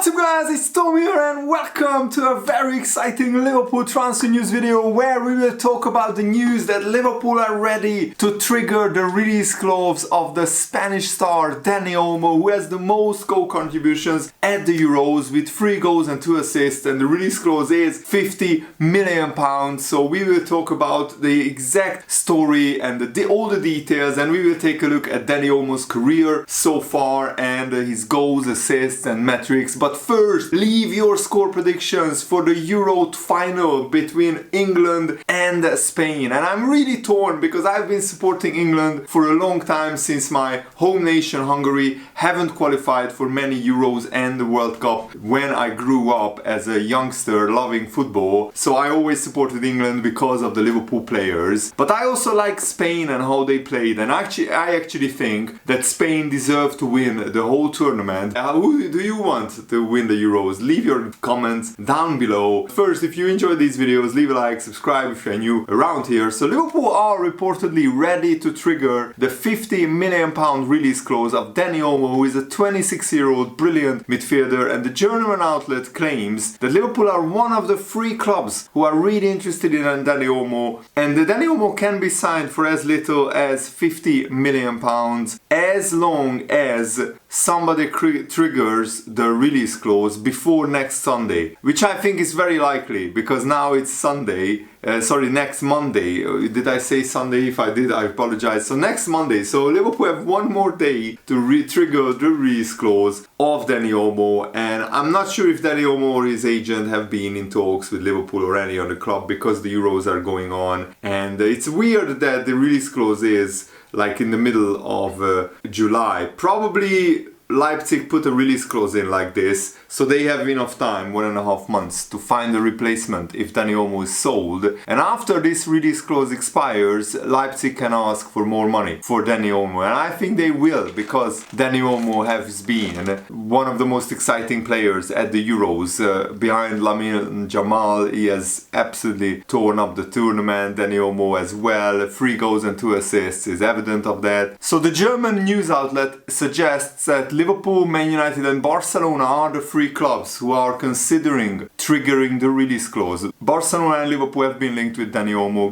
What's up guys, it's Tom here and welcome to a very exciting Liverpool transfer news video where we will talk about the news that Liverpool are ready to trigger the release clause of the Spanish star Dani Olmo, who has the most goal contributions at the Euros with 3 goals and 2 assists, and the release clause is £50 million. So we will talk about the exact story and all the details, and we will take a look at Dani Olmo's career so far and his goals, assists and metrics. But first, leave your score predictions for the Euro final between England and Spain. And I'm really torn because I've been supporting England for a long time since my home nation Hungary haven't qualified for many Euros and the World Cup when I grew up as a youngster loving football. So I always supported England because of the Liverpool players. But I also like Spain and how they played, and I actually think that Spain deserved to win the whole tournament. Who do you want to win the Euros? Leave your comments down below. First, if you enjoy these videos, leave a like, subscribe if you're new around here. So Liverpool are reportedly ready to trigger the £50 million release clause of Dani Olmo, who is a 26-year-old brilliant midfielder, and the German outlet claims that Liverpool are one of the 3 clubs who are really interested in Dani Olmo, and the Dani Olmo can be signed for as little as £50 million as long as somebody triggers the release clause before next Sunday, which I think is very likely because now it's Sunday. Next Monday. Did I say Sunday? If I did, I apologize. So next Monday. So Liverpool have one more day to trigger the release clause of Dani Olmo, and I'm not sure if Dani Olmo or his agent have been in talks with Liverpool or any other club because the Euros are going on, and it's weird that the release clause is like in the middle of July. Probably Leipzig put a release clause in like this, so they have enough time, 1.5 months, to find a replacement if Dani Olmo is sold. And after this release clause expires, Leipzig can ask for more money for Dani Olmo, and I think they will, because Dani Olmo has been one of the most exciting players at the Euros. Behind Lamine Yamal, he has absolutely torn up the tournament. Dani Olmo as well, 3 goals and 2 assists is evident of that. So the German news outlet suggests that Liverpool, Man United and Barcelona are the 3 clubs who are considering triggering the release clause. Barcelona and Liverpool have been linked with Dani Olmo,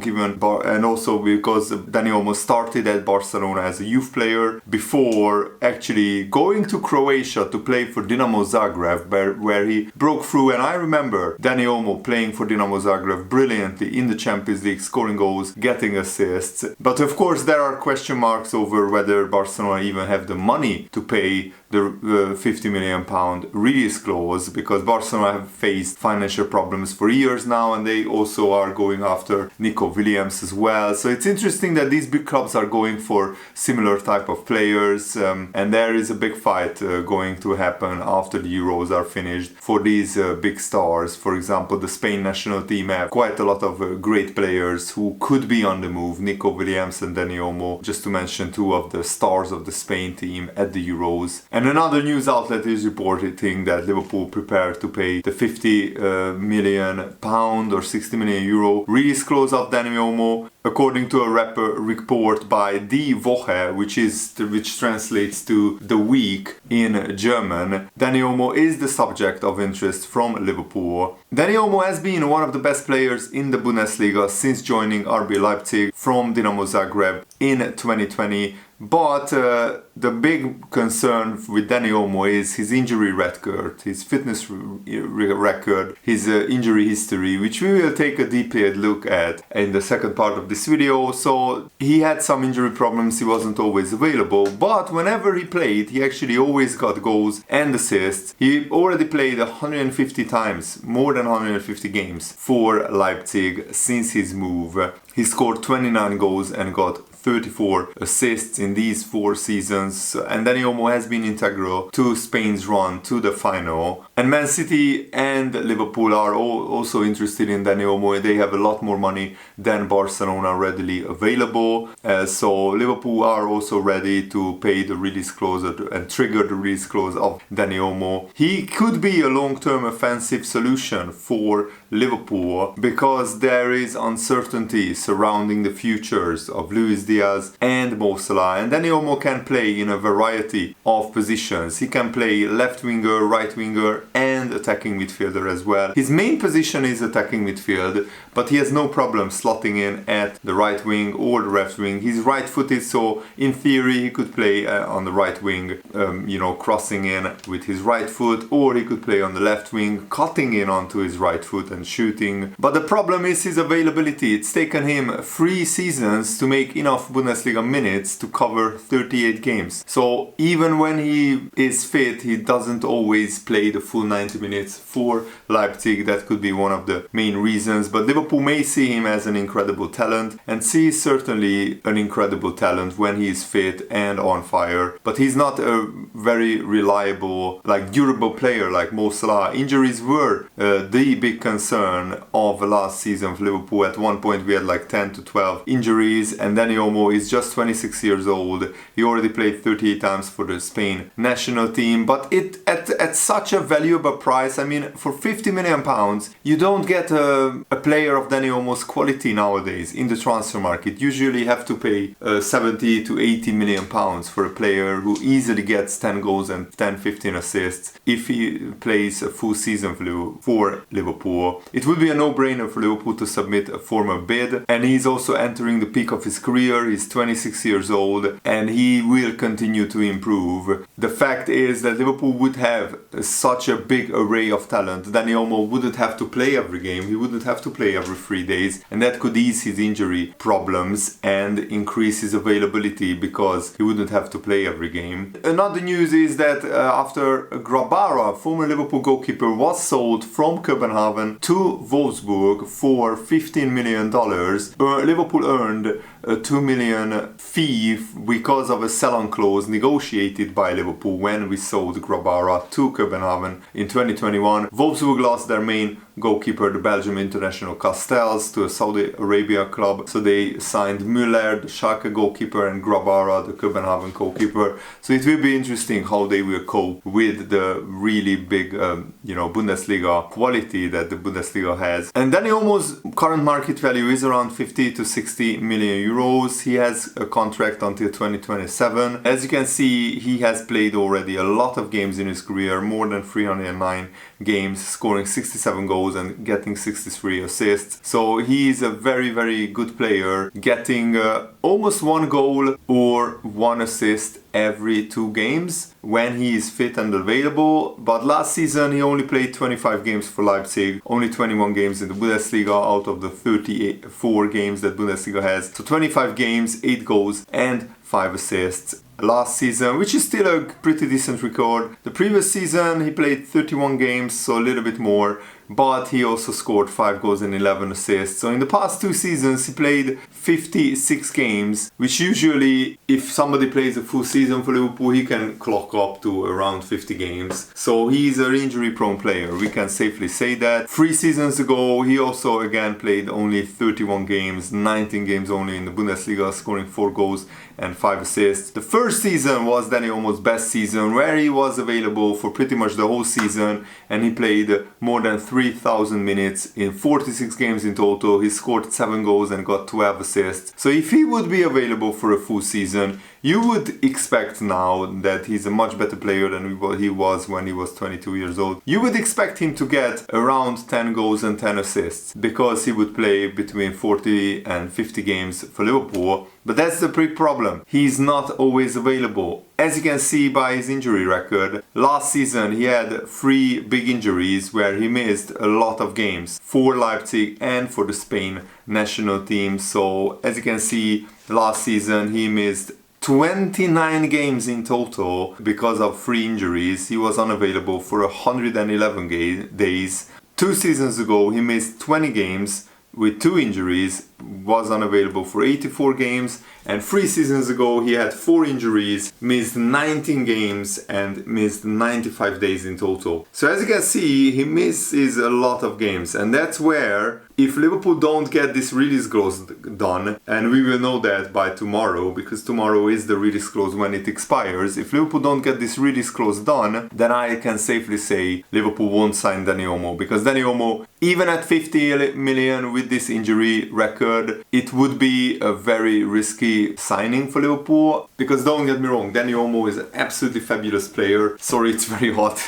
and also because Dani Olmo started at Barcelona as a youth player before actually going to Croatia to play for Dinamo Zagreb, where he broke through. And I remember Dani Olmo playing for Dinamo Zagreb brilliantly in the Champions League, scoring goals, getting assists. But of course there are question marks over whether Barcelona even have the money to pay the £50 million release clause, because Barcelona have faced financial problems for years now, and they also are going after Nico Williams as well. So it's interesting that these big clubs are going for similar type of players, and there is a big fight going to happen after the Euros are finished for these big stars. For example, the Spain national team have quite a lot of great players who could be on the move, Nico Williams and Dani Olmo, just to mention 2 of the stars of the Spain team at the Euros. And another news outlet is reporting that Liverpool prepared to pay the £50 million or €60 million release clause of Dani Olmo. According to a report by Die Woche, which translates to the week in German, Dani Olmo is the subject of interest from Liverpool. Dani Olmo has been one of the best players in the Bundesliga since joining RB Leipzig from Dinamo Zagreb in 2020. But the big concern with Dani Olmo is his injury record, his fitness record, his injury history, which we will take a detailed look at in the second part of this video. So he had some injury problems, he wasn't always available, but whenever he played, he actually always got goals and assists. He already played 150 times, more than 150 games for Leipzig since his move. He scored 29 goals and got 34 assists in these 4 seasons, and Dani Olmo has been integral to Spain's run to the final. And Man City and Liverpool are also interested in Dani Olmo. They have a lot more money than Barcelona readily available, so Liverpool are also ready to pay the release clause and trigger the release clause of Dani Olmo. He could be a long-term offensive solution for Liverpool because there is uncertainty surrounding the futures of Luis Diaz Diaz and Mo Salah. And Dani Olmo can play in a variety of positions. He can play left winger, right winger and attacking midfielder as well. His main position is attacking midfield, but he has no problem slotting in at the right wing or the left wing. He's right-footed, so in theory he could play on the right wing, crossing in with his right foot, or he could play on the left wing, cutting in onto his right foot and shooting. But the problem is his availability. It's taken him 3 seasons to make enough Bundesliga minutes to cover 38 games. So even when he is fit, he doesn't always play the full 90 minutes for Leipzig. That could be one of the main reasons. But Liverpool may see him as an incredible talent, and see certainly an incredible talent when he is fit and on fire. But he's not a very reliable, durable player like Mo Salah. Injuries were the big concern of last season for Liverpool. At one point we had 10 to 12 injuries, and Dani Olmo is just 26 years old. He already played 38 times for the Spain national team, but at such a valuable price. I mean, for £50 million, you don't get a player of Dani Olmo's quality nowadays in the transfer market. Usually you have to pay 70 to 80 million pounds for a player who easily gets 10 goals and 10-15 assists if he plays a full season for Liverpool. It would be a no-brainer for Liverpool to submit a formal bid, and he's also entering the peak of his career. He's 26 years old and he will continue to improve. The fact is that Liverpool would have such a big array of talent. Dani Olmo wouldn't have to play every game, he wouldn't have to play every 3 days, and that could ease his injury problems and increase his availability because he wouldn't have to play every game. Another news is that after Grabara, former Liverpool goalkeeper, was sold from Copenhagen to Wolfsburg for $15 million, Liverpool earned a $2 million fee because of a sell-on clause negotiated by Liverpool when we sold Grabara to Copenhagen in 2021. Wolfsburg lost their main goalkeeper, the Belgium international Castells, to a Saudi Arabia club. So they signed Müller, the Schalke goalkeeper, and Grabara, the Copenhagen goalkeeper. So it will be interesting how they will cope with the really big, Bundesliga quality that the Bundesliga has. And Dani Olmo's current market value is around 50 to 60 million euros. He has a contract until 2027. As you can see, he has played already a lot of games in his career, more than 309 games, scoring 67 goals and getting 63 assists. So he is a very, very good player, getting almost 1 goal or 1 assist every 2 games when he is fit and available. But last season he only played 25 games for Leipzig, only 21 games in the Bundesliga out of the 34 games that Bundesliga has. So 25 games, 8 goals and 5 assists last season, which is still a pretty decent record. The previous season he played 31 games, so a little bit more, but he also scored 5 goals and 11 assists. So in the past 2 seasons he played 56 games, which usually, if somebody plays a full season for Liverpool, he can clock up to around 50 games. So he's an injury prone player, we can safely say that. 3 seasons ago he also again played only 31 games, 19 games only in the Bundesliga, scoring 4 goals and 5 assists. The first season was Dani Olmo's best season, where he was available for pretty much the whole season, and he played more than 3,000 minutes in 46 games in total. He scored 7 goals and got 12 assists. So if he would be available for a full season, you would expect now that he's a much better player than he was when he was 22 years old. You would expect him to get around 10 goals and 10 assists because he would play between 40 and 50 games for Liverpool. But that's the big problem. He's not always available. As you can see by his injury record, last season he had 3 big injuries where he missed a lot of games for Leipzig and for the Spain national team. So as you can see, last season he missed 29 games in total because of 3 injuries. He was unavailable for 111 days. 2 seasons ago he missed 20 games with 2 injuries, was unavailable for 84 games, and 3 seasons ago he had 4 injuries, missed 19 games and missed 95 days in total. So as you can see, he misses a lot of games, and that's where, if Liverpool don't get this release clause done, and we will know that by tomorrow, because tomorrow is the release clause when it expires, if Liverpool don't get this release clause done, then I can safely say Liverpool won't sign Dani Olmo, because Dani Olmo, even at 50 million with this injury record, injured, it would be a very risky signing for Liverpool. Because don't get me wrong, Dani Olmo is an absolutely fabulous player. Sorry, it's very hot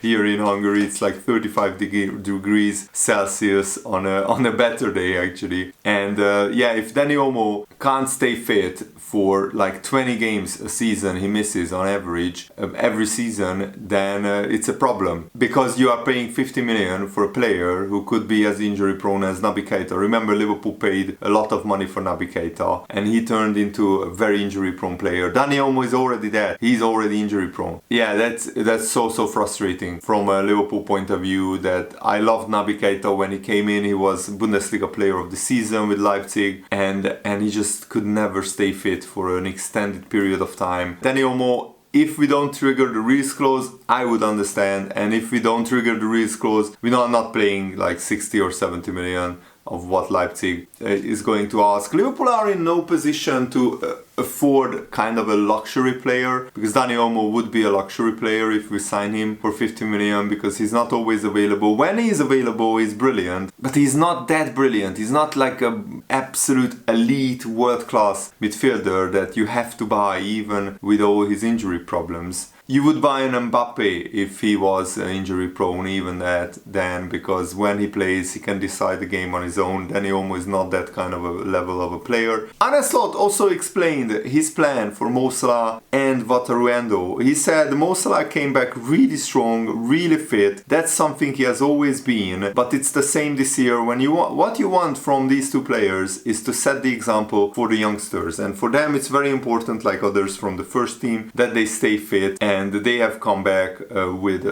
here in Hungary. It's like 35 degrees Celsius on a better day actually. And yeah, if Dani Olmo can't stay fit for like 20 games a season he misses on average every season, then it's a problem. Because you are paying 50 million for a player who could be as injury prone as Naby Keita. Remember, Liverpool paid a lot of money for Naby Keita and he turned into a very injury prone player. Dani Olmo is already there. He's already injury prone. Yeah, that's so frustrating from a Liverpool point of view. That I loved Naby Keita when he came in. He was Bundesliga player of the season with Leipzig and he just could never stay fit for an extended period of time. Dani Olmo, if we don't trigger the release clause, I would understand. And if we don't trigger the release clause, we're not playing like 60 or 70 million of what Leipzig is going to ask. Liverpool are in no position to afford kind of a luxury player, because Dani Olmo would be a luxury player if we sign him for 50 million, because he's not always available. When he's available, he's brilliant, but he's not that brilliant. He's not like an absolute elite world-class midfielder that you have to buy even with all his injury problems. You would buy an Mbappe if he was injury prone, even that then, because when he plays he can decide the game on his own. Dani Olmo is not that kind of a level of a player. Arne also explained his plan for Mo Salah and Wataru. He said Mo Salah came back really strong, really fit. That's something he has always been, but it's the same this year. When what you want from these two players is to set the example for the youngsters, and for them it's very important, like others from the first team, that they stay fit. And they have come back with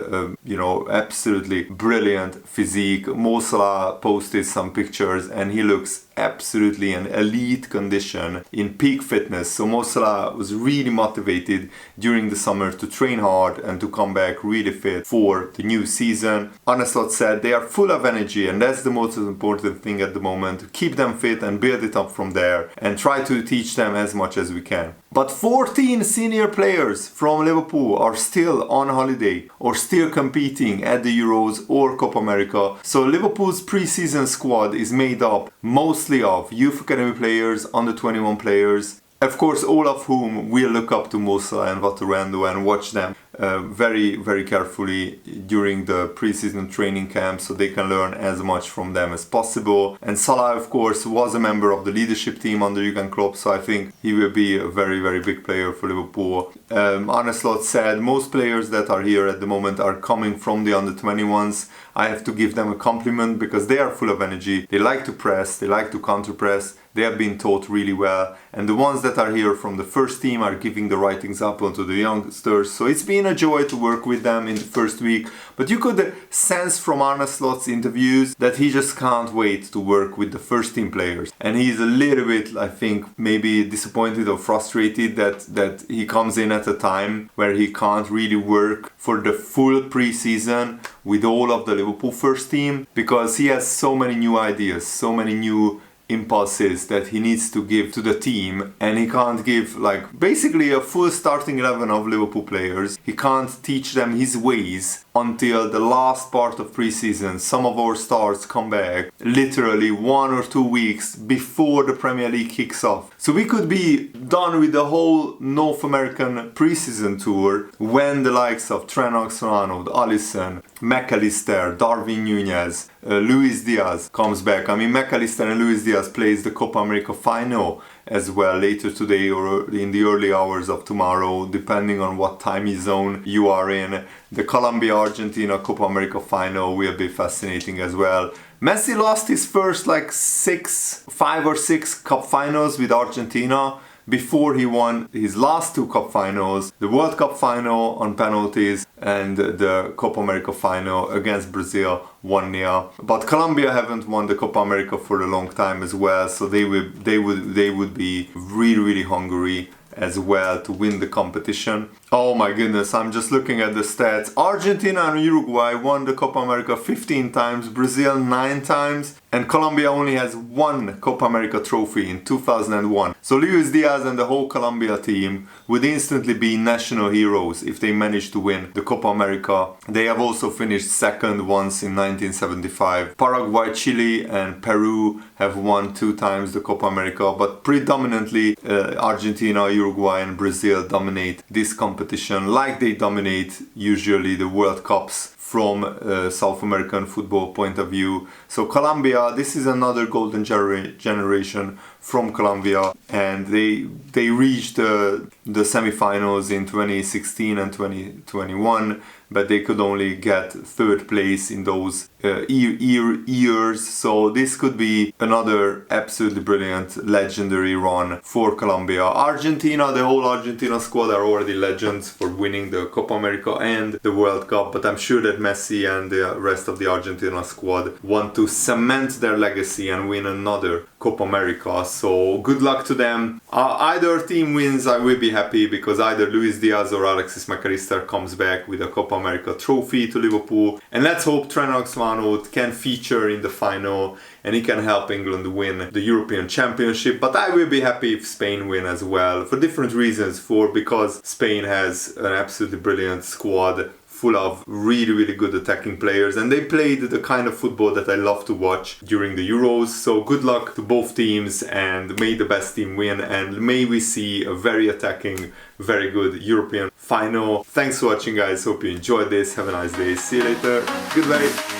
absolutely brilliant physique. Mo Salah posted some pictures and he looks absolutely in elite condition, in peak fitness. So Mo Salah was really motivated during the summer to train hard and to come back really fit for the new season. Arne Slot said they are full of energy, and that's the most important thing at the moment. Keep them fit and build it up from there and try to teach them as much as we can. But 14 senior players from Liverpool are still on holiday or still competing at the Euros or Copa America. So Liverpool's pre-season squad is made up mostly of youth academy players, under 21 players, of course all of whom will look up to Mo Salah and Wataru and watch them very, very carefully during the pre-season training camp, so they can learn as much from them as possible. And Salah, of course, was a member of the leadership team under Jurgen Klopp, so I think he will be a very, very big player for Liverpool. Arne Slot said most players that are here at the moment are coming from the under 21s. I have to give them a compliment because they are full of energy. They like to press, they like to counter press. They have been taught really well, and the ones that are here from the first team are giving the right example to the youngsters. So it's been a joy to work with them in the first week, but you could sense from Arne Slot's interviews that he just can't wait to work with the first team players. And he's a little bit, I think, maybe disappointed or frustrated that he comes in at a time where he can't really work for the full pre-season with all of the Liverpool first team, because he has so many new ideas, so many new impulses that he needs to give to the team, and he can't give like basically a full starting 11 of Liverpool players. He can't teach them his ways until the last part of pre-season. Some of our stars come back literally 1 or 2 weeks before the Premier League kicks off. So we could be done with the whole North American pre-season tour when the likes of Trent Alexander-Arnold, Alisson, McAllister, Darwin Núñez, Luis Diaz comes back. I mean, McAllister and Luis Diaz plays the Copa America final as well later today or in the early hours of tomorrow, depending on what time zone you are in. The Colombia-Argentina Copa America final will be fascinating as well. Messi lost his first 5 or 6 cup finals with Argentina before he won his last 2 cup finals, the World Cup final on penalties and the Copa America final against Brazil 1-0. But Colombia haven't won the Copa America for a long time as well, so they would be really, really hungry as well to win the competition. Oh my goodness, I'm just looking at the stats. Argentina and Uruguay won the Copa America 15 times, Brazil 9 times, And Colombia only has one Copa America trophy in 2001. So Luis Diaz and the whole Colombia team would instantly be national heroes if they managed to win the Copa America. They have also finished second once in 1975. Paraguay, Chile and Peru have won 2 times the Copa America, but predominantly Argentina, Uruguay and Brazil dominate this competition like they dominate usually the World Cups from a South American football point of view. So Colombia, this is another golden generation from Colombia, and they reached the semi-finals in 2016 and 2021, but they could only get 3rd place in those years. So this could be another absolutely brilliant, legendary run for Colombia. Argentina, the whole Argentina squad are already legends for winning the Copa America and the World Cup, but I'm sure that Messi and the rest of the Argentina squad want to cement their legacy and win another Copa America. So good luck to them. Either team wins, I will be happy, because either Luis Diaz or Alexis McAllister comes back with a Copa America trophy to Liverpool. And let's hope Trent Alexander-Arnold can feature in the final and he can help England win the European Championship. But I will be happy if Spain win as well, for different reasons. Because Spain has an absolutely brilliant squad full of really good attacking players, and they played the kind of football that I love to watch during the Euros. So good luck to both teams, and may the best team win, and may we see a very attacking, very good European final. Thanks for watching, guys. Hope you enjoyed this. Have a nice day. See you later. Goodbye.